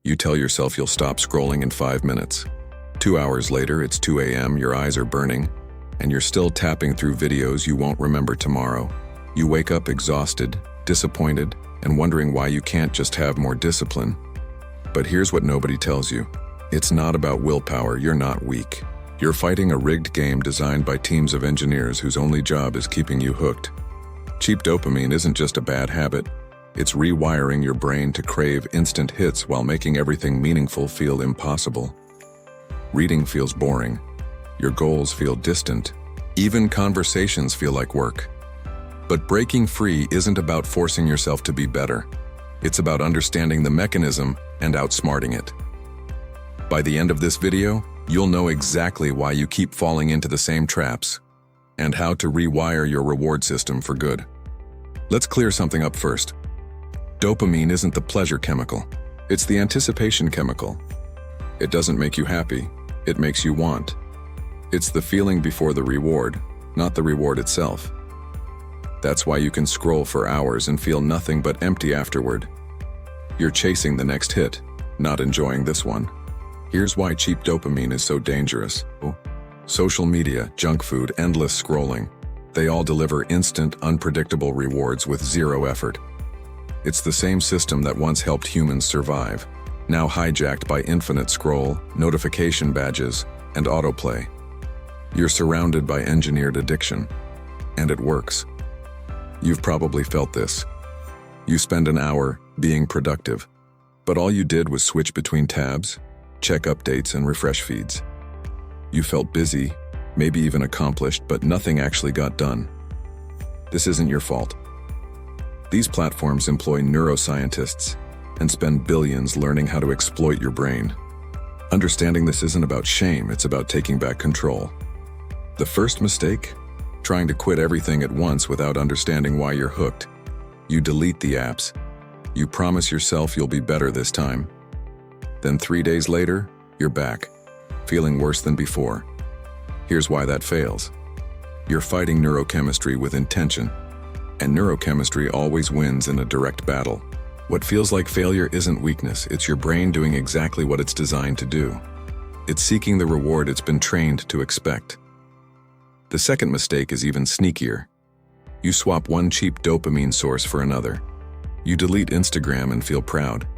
You tell yourself you'll stop scrolling in 5 minutes. 2 hours later, it's 2 a.m., your eyes are burning, and you're still tapping through videos you won't remember tomorrow. You wake up exhausted, disappointed, and wondering why you can't just have more discipline. But here's what nobody tells you. It's not about willpower, you're not weak. You're fighting a rigged game designed by teams of engineers whose only job is keeping you hooked. Cheap dopamine isn't just a bad habit. It's rewiring your brain to crave instant hits while making everything meaningful feel impossible. Reading feels boring. Your goals feel distant. Even conversations feel like work. But breaking free isn't about forcing yourself to be better. It's about understanding the mechanism and outsmarting it. By the end of this video, you'll know exactly why you keep falling into the same traps and how to rewire your reward system for good. Let's clear something up first. Dopamine isn't the pleasure chemical. It's the anticipation chemical. It doesn't make you happy. It makes you want. It's the feeling before the reward, not the reward itself. That's why you can scroll for hours and feel nothing but empty afterward. You're chasing the next hit, not enjoying this one. Here's why cheap dopamine is so dangerous. Social media, junk food, endless scrolling. They all deliver instant, unpredictable rewards with zero effort. It's the same system that once helped humans survive, now hijacked by infinite scroll, notification badges, and autoplay. You're surrounded by engineered addiction, and it works. You've probably felt this. You spend an hour being productive, but all you did was switch between tabs, check updates, and refresh feeds. You felt busy, maybe even accomplished, but nothing actually got done. This isn't your fault. These platforms employ neuroscientists and spend billions learning how to exploit your brain. Understanding this isn't about shame, it's about taking back control. The first mistake? Trying to quit everything at once without understanding why you're hooked. You delete the apps. You promise yourself you'll be better this time. Then 3 days later, you're back, feeling worse than before. Here's why that fails. You're fighting neurochemistry with intention, and neurochemistry always wins in a direct battle. What feels like failure isn't weakness, it's your brain doing exactly what it's designed to do. It's seeking the reward it's been trained to expect. The second mistake is even sneakier. You swap one cheap dopamine source for another. You delete Instagram and feel proud.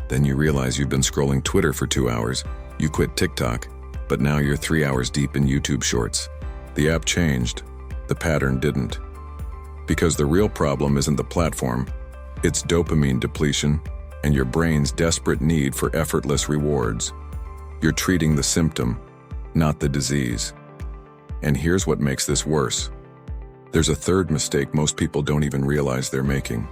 Then you realize you've been scrolling Twitter for 2 hours. You quit TikTok, but now you're 3 hours deep in YouTube Shorts. The app changed, the pattern didn't. Because the real problem isn't the platform, it's dopamine depletion and your brain's desperate need for effortless rewards. You're treating the symptom, not the disease. And here's what makes this worse. There's a third mistake most people don't even realize they're making.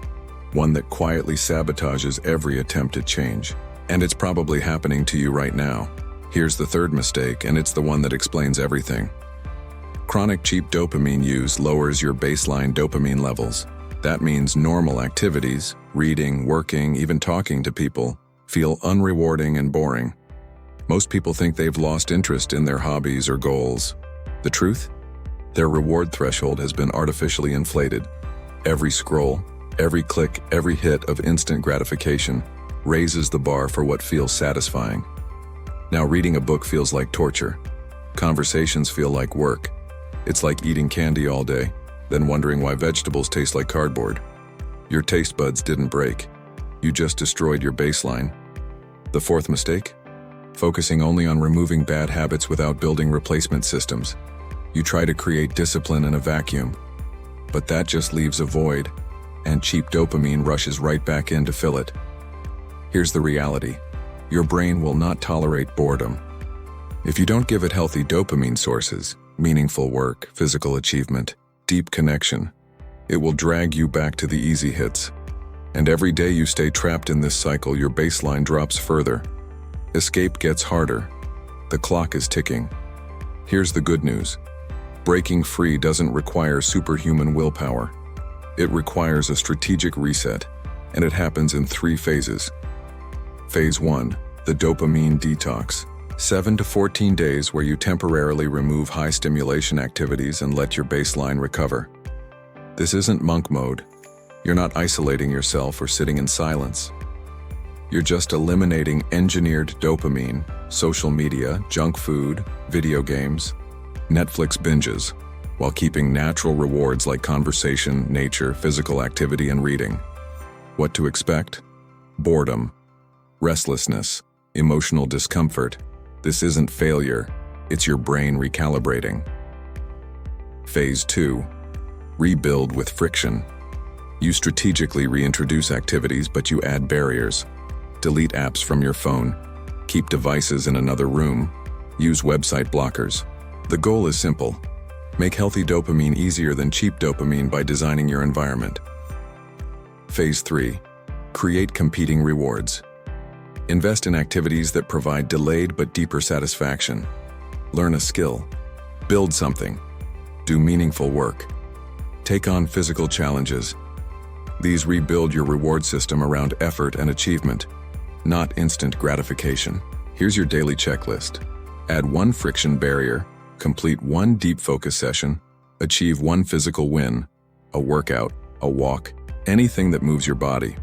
One that quietly sabotages every attempt at change. And it's probably happening to you right now. Here's the third mistake, and it's the one that explains everything. Chronic cheap dopamine use lowers your baseline dopamine levels. That means normal activities, reading, working, even talking to people, feel unrewarding and boring. Most people think they've lost interest in their hobbies or goals. The truth? Their reward threshold has been artificially inflated. Every scroll, every click, every hit of instant gratification raises the bar for what feels satisfying. Now reading a book feels like torture. Conversations feel like work. It's like eating candy all day, then wondering why vegetables taste like cardboard. Your taste buds didn't break. You just destroyed your baseline. The fourth mistake? Focusing only on removing bad habits without building replacement systems. You try to create discipline in a vacuum, but that just leaves a void, and cheap dopamine rushes right back in to fill it. Here's the reality. Your brain will not tolerate boredom. If you don't give it healthy dopamine sources, meaningful work, physical achievement, deep connection, it will drag you back to the easy hits. And every day you stay trapped in this cycle, your baseline drops further. Escape gets harder. The clock is ticking. Here's the good news. Breaking free doesn't require superhuman willpower. It requires a strategic reset, and it happens in 3 phases. Phase 1, the dopamine detox. 7 to 14 days where you temporarily remove high stimulation activities and let your baseline recover. This isn't monk mode. You're not isolating yourself or sitting in silence. You're just eliminating engineered dopamine, social media, junk food, video games, Netflix binges, while keeping natural rewards like conversation, nature, physical activity, and reading. What to expect? Boredom, restlessness, emotional discomfort. This isn't failure, it's your brain recalibrating. Phase 2. Rebuild with friction. You strategically reintroduce activities, but you add barriers. Delete apps from your phone. Keep devices in another room. Use website blockers. The goal is simple. Make healthy dopamine easier than cheap dopamine by designing your environment. Phase 3. Create competing rewards. Invest in activities that provide delayed but deeper satisfaction. Learn a skill. Build something. Do meaningful work. Take on physical challenges. These rebuild your reward system around effort and achievement, not instant gratification. Here's your daily checklist. Add 1 friction barrier, complete 1 deep focus session, achieve 1 physical win, a workout, a walk, anything that moves your body.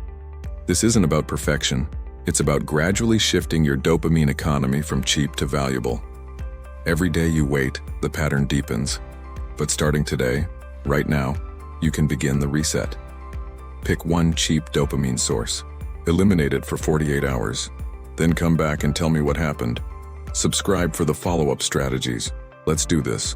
This isn't about perfection. It's about gradually shifting your dopamine economy from cheap to valuable. Every day you wait, the pattern deepens. But starting today, right now, you can begin the reset. Pick 1 cheap dopamine source. Eliminate it for 48 hours. Then come back and tell me what happened. Subscribe for the follow-up strategies. Let's do this.